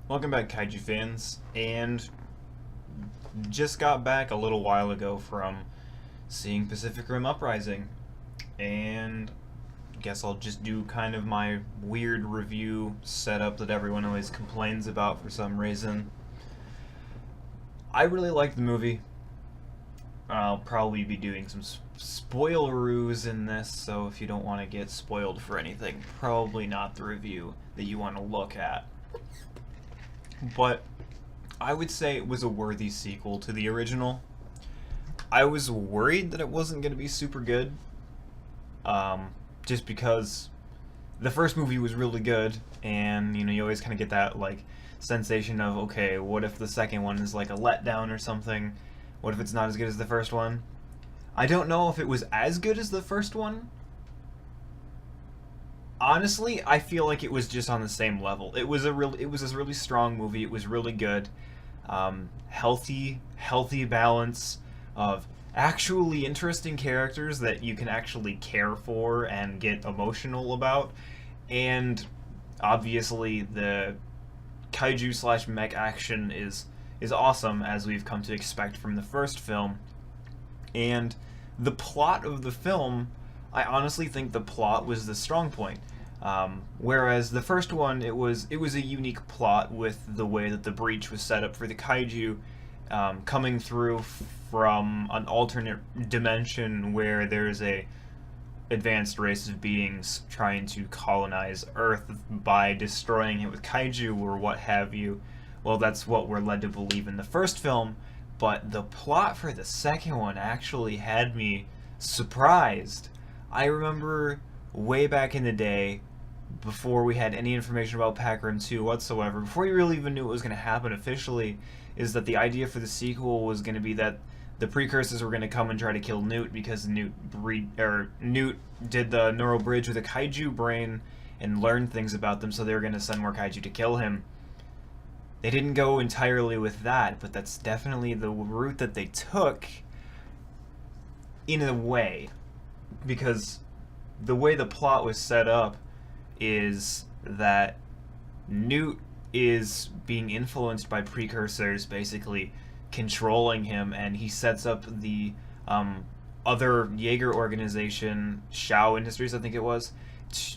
Welcome back, Kaiju fans, and just got back a little while ago from seeing Pacific Rim Uprising, and guess I'll just do kind of my weird review setup that everyone always complains about for some reason. I really liked the movie. I'll probably be doing some spoileroos in this, so if you don't want to get spoiled for anything, probably not the review that you want to look at. But I would say it was a worthy sequel to the original. I was worried that it wasn't going to be super good, just because the first movie was really good, and you always kind of get that sensation of, okay, what if the second one is like a letdown or something? What if it's not as good as the first one? I don't know if it was as good as the first one. Honestly, I feel like it was just on the same level. It was a really strong movie. It was really good, healthy balance of actually interesting characters that you can actually care for and get emotional about, and obviously the kaiju slash mech action is awesome, as we've come to expect from the first film. And the plot of the film, I honestly think the plot was the strong point. Whereas the first one, it was a unique plot with the way that the breach was set up for the kaiju, coming through from an alternate dimension where there's a advanced race of beings trying to colonize Earth by destroying it with kaiju or what have you. Well, that's what we're led to believe in the first film, but the plot for the second one actually had me surprised. I remember way back in the day, before we had any information about Pac Rim 2 whatsoever, before you really even knew what was going to happen officially, is that the idea for the sequel was going to be that the precursors were going to come and try to kill Newt, because Newt did the neural bridge with a kaiju brain and learned things about them, so they were going to send more kaiju to kill him. They didn't go entirely with that, but that's definitely the route that they took, in a way, because the way the plot was set up is that Newt is being influenced by precursors, basically controlling him, and he sets up the other Jaeger organization, Shaw Industries, I think it was,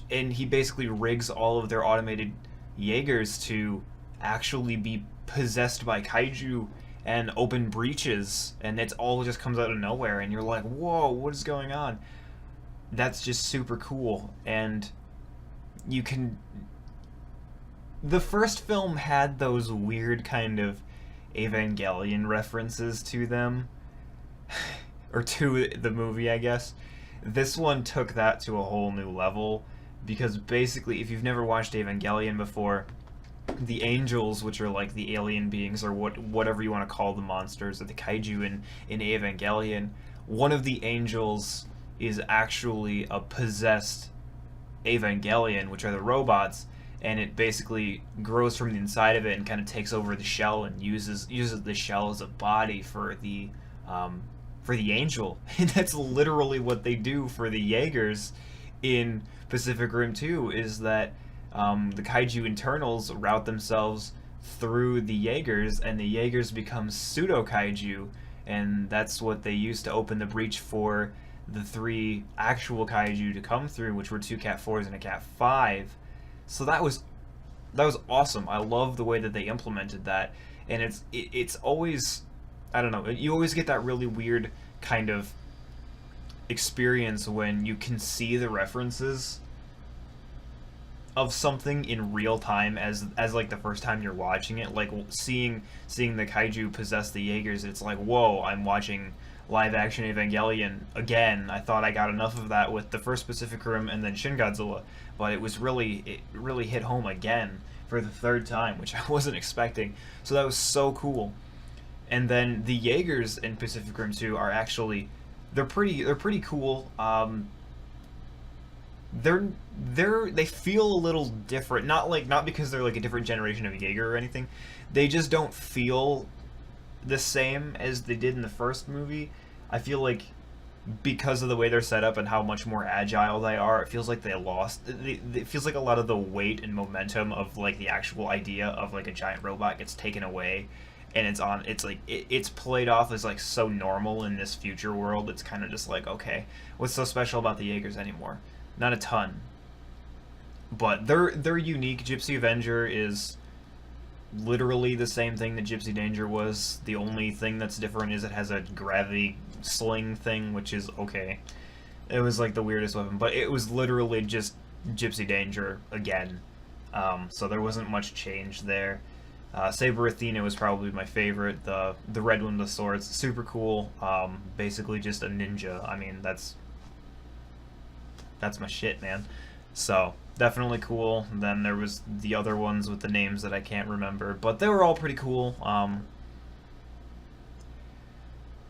and he basically rigs all of their automated Jaegers to actually be possessed by kaiju and open breaches, and it all just comes out of nowhere, and you're like, whoa, what is going on? That's just super cool. And you can... The first film had those weird kind of Evangelion references to them, or to the movie, I guess. This one took that to a whole new level, because basically, if you've never watched Evangelion before, the angels, which are like the alien beings, or whatever you want to call the monsters, or the kaiju in Evangelion, one of the angels is actually a possessed Evangelion, which are the robots, and it basically grows from the inside of it and kind of takes over the shell and uses the shell as a body for the angel. And that's literally what they do for the Jaegers in Pacific Rim 2, is that the kaiju internals route themselves through the Jaegers, and the Jaegers become pseudo-kaiju, and that's what they use to open the breach for the 3 actual kaiju to come through, which were 2 Cat 4s and a Cat 5. So that was awesome. I love the way that they implemented that, and it's always, I don't know, you always get that really weird kind of experience when you can see the references of something in real time as like the first time you're watching it, like seeing the kaiju possess the Jaegers. It's like, whoa, I'm watching live action Evangelion again. I thought I got enough of that with the first Pacific Rim and then Shin Godzilla, but it really hit home again for the third time, which I wasn't expecting. So that was so cool. And then the Jaegers in Pacific Rim 2 are actually, they're pretty cool. They feel a little different, not because they're like a different generation of Jaeger or anything. They just don't feel the same as they did in the first movie. I feel like because of the way they're set up and how much more agile they are, it feels like they lost. It feels like a lot of the weight and momentum of like the actual idea of like a giant robot gets taken away, and it's on. It's like it's played off as like so normal in this future world. It's kind of just like, okay, what's so special about the Jaegers anymore? Not a ton, but they're unique. Gypsy Avenger is literally the same thing that Gypsy Danger was. The only thing that's different is it has a gravity sling thing, which is okay. It was like the weirdest weapon, but it was literally just Gypsy Danger again. So there wasn't much change there. Saber Athena was probably my favorite. The red one with the swords, super cool. Basically just a ninja. I mean, that's my shit, man. So definitely cool. And then there was the other ones with the names that I can't remember, but they were all pretty cool.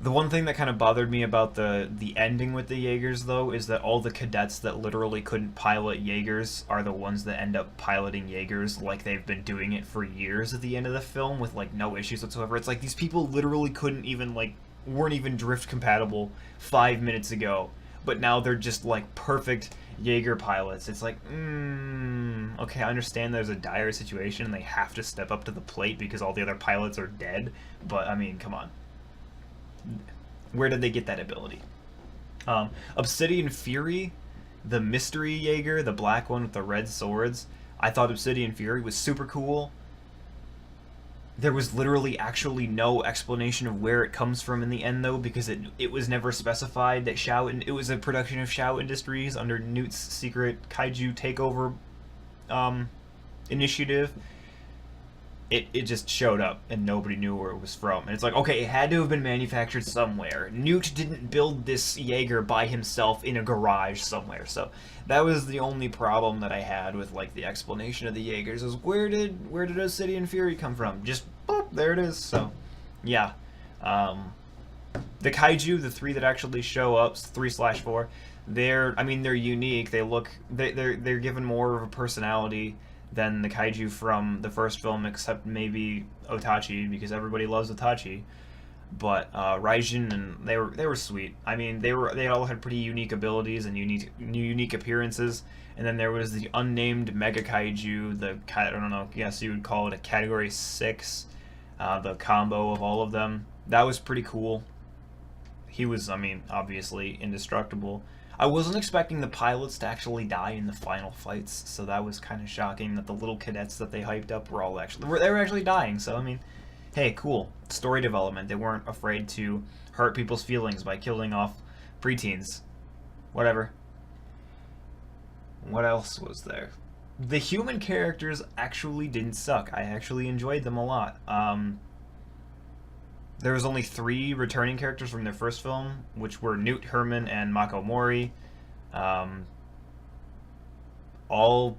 The one thing that kind of bothered me about the ending with the Jaegers, though, is that all the cadets that literally couldn't pilot Jaegers are the ones that end up piloting Jaegers, like they've been doing it for years at the end of the film with like no issues whatsoever. It's like these people literally couldn't even weren't even drift compatible 5 minutes ago, but now they're just like perfect Jaeger pilots. It's like, okay, I understand there's a dire situation and they have to step up to the plate because all the other pilots are dead, but I mean, come on. Where did they get that ability? Obsidian Fury, the mystery Jaeger, the black one with the red swords. I thought Obsidian Fury was super cool. There was literally actually no explanation of where it comes from in the end, though, because it was never specified that it was a production of Shao Industries under Newt's secret kaiju takeover initiative. It just showed up and nobody knew where it was from. And it's like, okay, it had to have been manufactured somewhere. Newt didn't build this Jaeger by himself in a garage somewhere. So that was the only problem that I had with like the explanation of the Jaegers, is where did Obsidian Fury come from? Just boop, there it is. So yeah. The kaiju, the three that actually show up, 3/4, they're unique. They're given more of a personality than the kaiju from the first film, except maybe Otachi, because everybody loves Otachi. But Raijin, and they were sweet. I mean, they all had pretty unique abilities and unique appearances. And then there was the unnamed Mega Kaiju, I don't know, I guess you would call it a Category 6, the combo of all of them. That was pretty cool. He was, obviously indestructible. I wasn't expecting the pilots to actually die in the final fights, so that was kind of shocking that the little cadets that they hyped up were actually dying. So hey, cool. Story development. They weren't afraid to hurt people's feelings by killing off preteens. Whatever. What else was there? The human characters actually didn't suck. I actually enjoyed them a lot. There was only 3 returning characters from their first film, which were Newt, Herman, and Mako Mori. All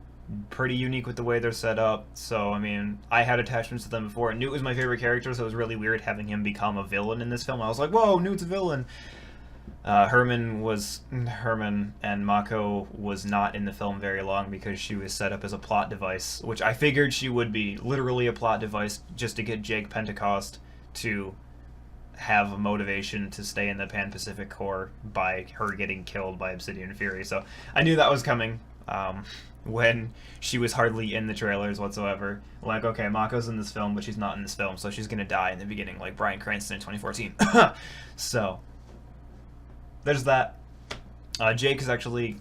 pretty unique with the way they're set up. So, I had attachments to them before. Newt was my favorite character, so it was really weird having him become a villain in this film. I was like, whoa, Newt's a villain! Herman, and Mako was not in the film very long because she was set up as a plot device, which I figured she would be. Literally a plot device just to get Jake Pentecost to have a motivation to stay in the Pan-Pacific Corps by her getting killed by Obsidian Fury. So I knew that was coming when she was hardly in the trailers whatsoever. Like, okay, Mako's in this film, but she's not in this film, so she's going to die in the beginning, like Bryan Cranston in 2014. So there's that. Jake is actually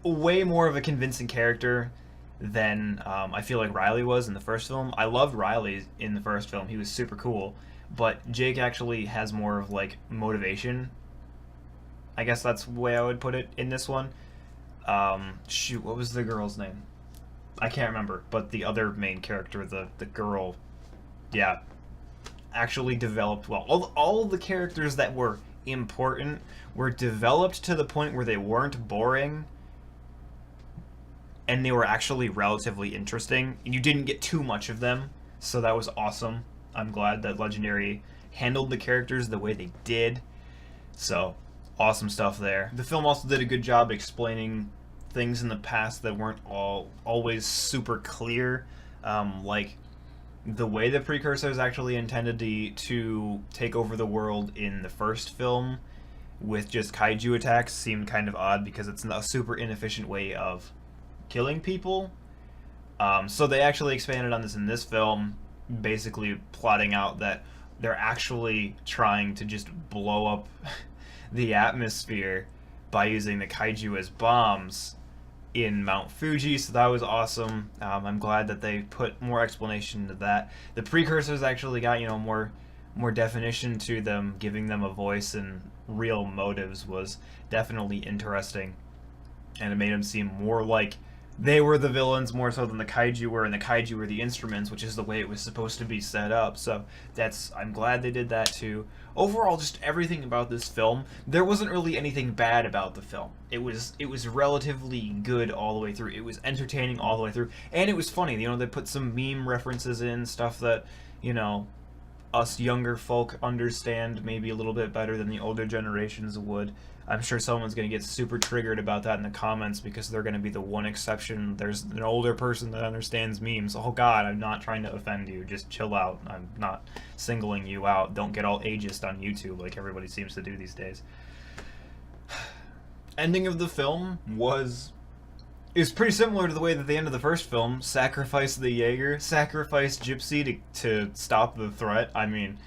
way more of a convincing character than I feel like Riley was in the first film. I loved Riley in the first film. He was super cool. But Jake actually has more of, like, motivation. I guess that's the way I would put it in this one. Shoot, what was the girl's name? I can't remember, but the other main character, the girl, yeah, actually developed well. All the characters that were important were developed to the point where they weren't boring, and they were actually relatively interesting. You didn't get too much of them, so that was awesome. I'm glad that Legendary handled the characters the way they did. So, awesome stuff there. The film also did a good job explaining things in the past that weren't always super clear. Like, the way the Precursors actually intended to take over the world in the first film with just kaiju attacks seemed kind of odd because it's a super inefficient way of killing people. So they actually expanded on this in this film, basically plotting out that they're actually trying to just blow up the atmosphere by using the kaiju as bombs in Mount Fuji, so that was awesome. I'm glad that they put more explanation into that. The precursors actually got, you know, more definition to them, giving them a voice and real motives was definitely interesting, and it made them seem more like they were the villains more so than the kaiju were, and the kaiju were the instruments, which is the way it was supposed to be set up. So I'm glad they did that too. Overall, just everything about this film, there wasn't really anything bad about the film. It was relatively good all the way through. It was entertaining all the way through, and it was funny. You know, they put some meme references in, stuff that, you know, us younger folk understand maybe a little bit better than the older generations would. I'm sure someone's going to get super triggered about that in the comments because they're going to be the one exception. There's an older person that understands memes. Oh god, I'm not trying to offend you. Just chill out. I'm not singling you out. Don't get all ageist on YouTube like everybody seems to do these days. Ending of the film is pretty similar to the way that the end of the first film, sacrifice the Jaeger, sacrifice Gypsy to stop the threat. I mean,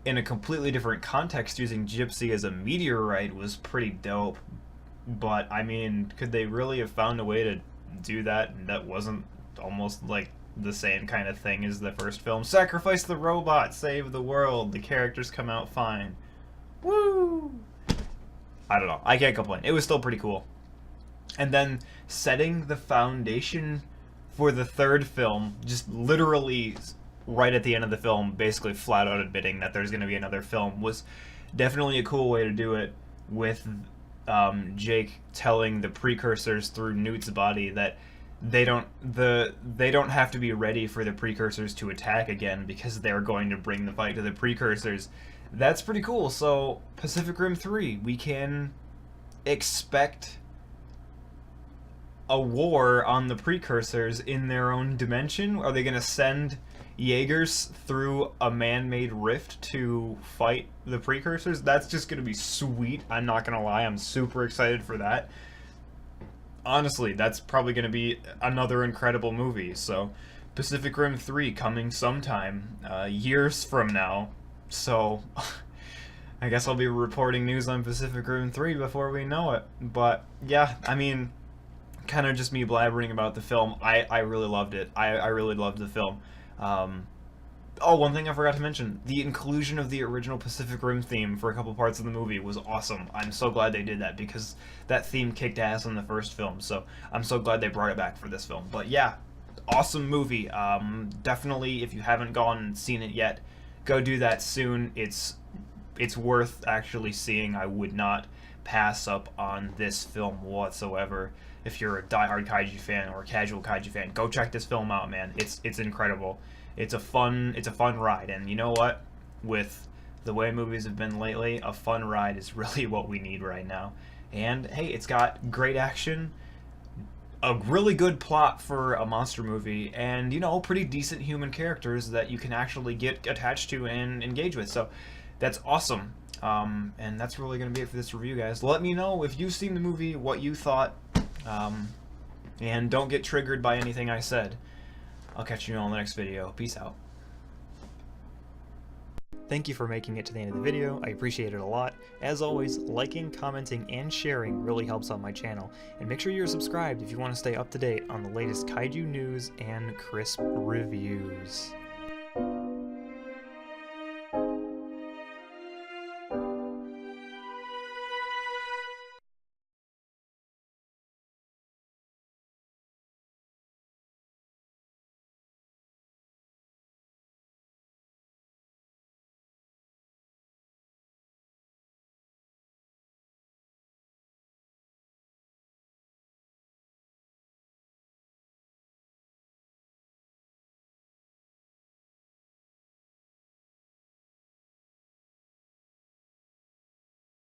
in a completely different context, using Gypsy as a meteorite was pretty dope. But, I mean, could they really have found a way to do that that wasn't almost like the same kind of thing as the first film? Sacrifice the robot, save the world, the characters come out fine. Woo! I don't know. I can't complain. It was still pretty cool. And then setting the foundation for the third film, just literally right at the end of the film, basically flat out admitting that there's going to be another film, was definitely a cool way to do it, with Jake telling the precursors through Newt's body that they don't have to be ready for the precursors to attack again because they're going to bring the fight to the precursors. That's pretty cool. So Pacific Rim 3, we can expect a war on the precursors in their own dimension. Are they going to send Jaegers through a man-made rift to fight the precursors? That's just going to be sweet. I'm not going to lie. I'm super excited for that. Honestly, that's probably going to be another incredible movie. So Pacific Rim 3 coming sometime, years from now. So I guess I'll be reporting news on Pacific Rim 3 before we know it. But yeah, I mean, kind of just me blabbering about the film. I really loved it. I really loved the film. Oh, one thing I forgot to mention. The inclusion of the original Pacific Rim theme for a couple parts of the movie was awesome. I'm so glad they did that because that theme kicked ass in the first film. So I'm so glad they brought it back for this film. But yeah, awesome movie. Definitely, if you haven't gone and seen it yet, go do that soon. It's worth actually seeing. I would not pass up on this film whatsoever. If you're a diehard kaiju fan or a casual kaiju fan, go check this film out, man. It's incredible. It's a fun ride, and you know what? With the way movies have been lately, a fun ride is really what we need right now. And hey, it's got great action, a really good plot for a monster movie, and you know, pretty decent human characters that you can actually get attached to and engage with. So that's awesome. And that's really going to be it for this review, guys. Let me know if you've seen the movie, what you thought, and don't get triggered by anything I said. I'll catch you all in the next video. Peace out. Thank you for making it to the end of the video. I appreciate it a lot. As always, liking, commenting, and sharing really helps out my channel. And make sure you're subscribed if you want to stay up to date on the latest kaiju news and crisp reviews.